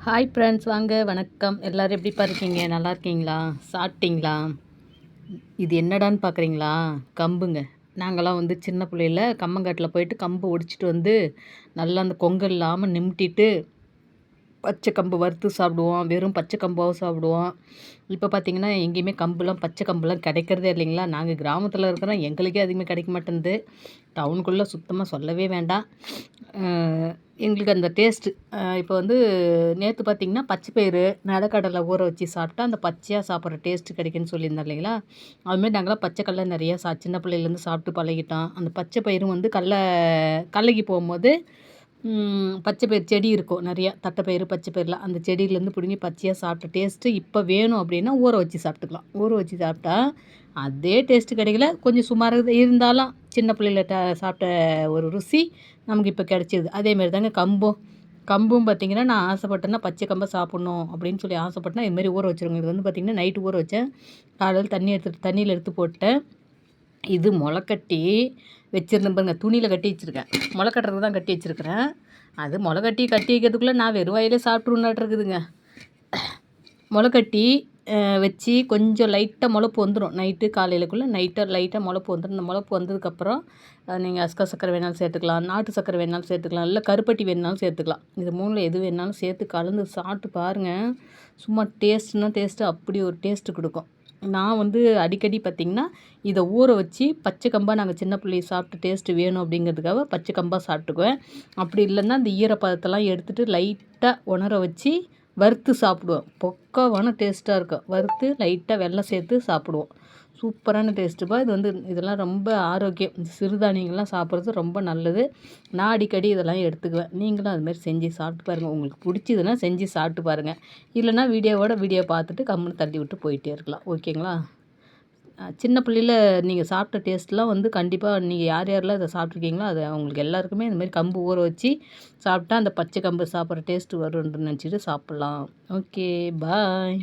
Hi friends, வாங்க வணக்கம். எல்லோரும் எப்படிப்பா இருக்கீங்க? நல்லா இருக்கீங்களா? சாப்பிட்டீங்களா? இது என்னடான்னு பார்க்குறீங்களா? கம்புங்க. நாங்கள்லாம் வந்து சின்ன பிள்ளையில கம்மங்காட்டில் போயிட்டு கம்பு ஒடிச்சிட்டு வந்து நல்லா அந்த கொங்கு இல்லாமல் நிமிட்டிட்டு பச்சை கம்பு வறுத்து சாப்பிடுவோம். வெறும் பச்சை கம்பாவும் சாப்பிடுவோம். இப்போ பார்த்தீங்கன்னா, எங்கேயுமே கம்புலாம் பச்சை கம்புலாம் கிடைக்கிறதே இல்லைங்களா? நாங்கள் கிராமத்தில் இருக்கிறோம். எங்களுக்கே அதிகமாக கிடைக்க மாட்டேன்து. டவுனுக்குள்ளே சுத்தமாக சொல்லவே வேண்டாம். எங்களுக்கு அந்த டேஸ்ட்டு இப்போ வந்து நேற்று பார்த்தீங்கன்னா, பச்சை பயிறு, நிலக்கடலை ஊற வச்சு சாப்பிட்டா அந்த பச்சையாக சாப்பிட்ற டேஸ்ட்டு கிடைக்குன்னு சொல்லியிருந்தேன் இல்லைங்களா? அதுமாரி நாங்களாம் பச்சை கடல நிறையா சின்ன பிள்ளையிலேருந்து சாப்பிட்டு பழகிட்டோம். அந்த பச்சை பயிரும் வந்து கடலைக்கு போகும்போது பச்சை பயிறு செடி இருக்கும் நிறையா. தட்டைப்பயிறு, பச்சை பயிறுலாம் அந்த செடியிலேருந்து பிடுங்கி பச்சையாக சாப்பிட்ட டேஸ்ட்டு இப்போ வேணும் அப்படின்னா ஊற வச்சு சாப்பிட்டுக்கலாம். ஊற வச்சு சாப்பிட்டா அதே டேஸ்ட்டு கிடைக்கல. கொஞ்சம் சுமாராக இருந்தாலும் சின்ன பிள்ளையில சாப்பிட்ட ஒரு ருசி நமக்கு இப்போ கிடைச்சிது. அதேமாரி தாங்க கம்பும் பார்த்திங்கன்னா, நான் ஆசைப்பட்டேன்னா பச்சை கம்பை சாப்பிட்ணும் அப்படின்னு சொல்லி ஆசைப்பட்டேன்னா இதுமாரி ஊற வச்சுருங்க. இது வந்து பார்த்திங்கன்னா நைட்டு ஊற வச்சேன். காலையில் தண்ணியில் எடுத்து போட்டேன். இது முளைக்கட்டி வச்சுருந்தேன் பாருங்க. துணியில் கட்டி வச்சுருக்கேன். முளை கட்டுறதுக்கு தான் கட்டி வச்சுருக்கிறேன். அது கட்டி வைக்கிறதுக்குள்ளே நான் வெறும் வாயிலே சாப்பிட்ருன்னாட்ருக்குதுங்க. முளைக்கட்டி வச்சு கொஞ்சம் லைட்டாக முளப்பு வந்துடும். நைட்டு காலையிலக்குள்ளே லைட்டாக முளப்பு வந்துடும். அந்த முளப்பு வந்ததுக்கப்புறம் நீங்கள் அஸ்கா சர்க்கரை வேணாலும் சேர்த்துக்கலாம், நாட்டு சர்க்கரை வேணாலும் சேர்த்துக்கலாம், இல்லை கருப்பட்டி வேணுனாலும் சேர்த்துக்கலாம். இது 3ல் எது வேணாலும் சேர்த்து கலந்து சாப்பிட்டு பாருங்கள். சும்மா டேஸ்ட்டு அப்படி ஒரு டேஸ்ட்டு கொடுக்கும். நான் வந்து அடிக்கடி பார்த்திங்கன்னா, இதை ஊற வச்சு பச்சை கம்பாக நாங்கள் சின்ன பிள்ளைய சாப்பிட்டு டேஸ்ட்டு வேணும் அப்படிங்கிறதுக்காக பச்சை கம்பாக சாப்பிட்டுக்குவேன். அப்படி இல்லைன்னா இந்த ஈரப்பதத்தெல்லாம் எடுத்துகிட்டு லைட்டாக உணர வச்சு வறுத்து சாப்பிடுவோம். பக்காவான டேஸ்ட்டாக இருக்கும். வறுத்து லைட்டாக வெல்லம் சேர்த்து சாப்பிடுவோம். சூப்பரான டேஸ்ட்டுப்பா. இதெல்லாம் ரொம்ப ஆரோக்கியம். சிறுதானியங்கள்லாம் சாப்பிட்றது ரொம்ப நல்லது. நான் அடிக்கடி இதெல்லாம் எடுத்துக்குவேன். நீங்களும் அதுமாரி செஞ்சு சாப்பிட்டு பாருங்கள். உங்களுக்கு பிடிச்சிதுன்னா செஞ்சு சாப்பிட்டு பாருங்கள். இல்லைனா வீடியோ பார்த்துட்டு கம்முன்னு தள்ளி விட்டு போயிட்டே இருக்கலாம். ஓகேங்களா? சின்ன பிள்ளையில நீங்கள் சாப்பிட்ட டேஸ்ட்லாம் வந்து கண்டிப்பாக நீங்கள் யாரெல்லாம் இதை சாப்பிட்ருக்கீங்களோ அது அவங்களுக்கு எல்லாருக்குமே இந்தமாரி கம்பு ஊற வச்சு சாப்பிட்டா அந்த பச்சை கம்பு சாப்பிட்ற டேஸ்ட்டு வரும்னு நினச்சிட்டு சாப்பிட்லாம். ஓகே, பாய்.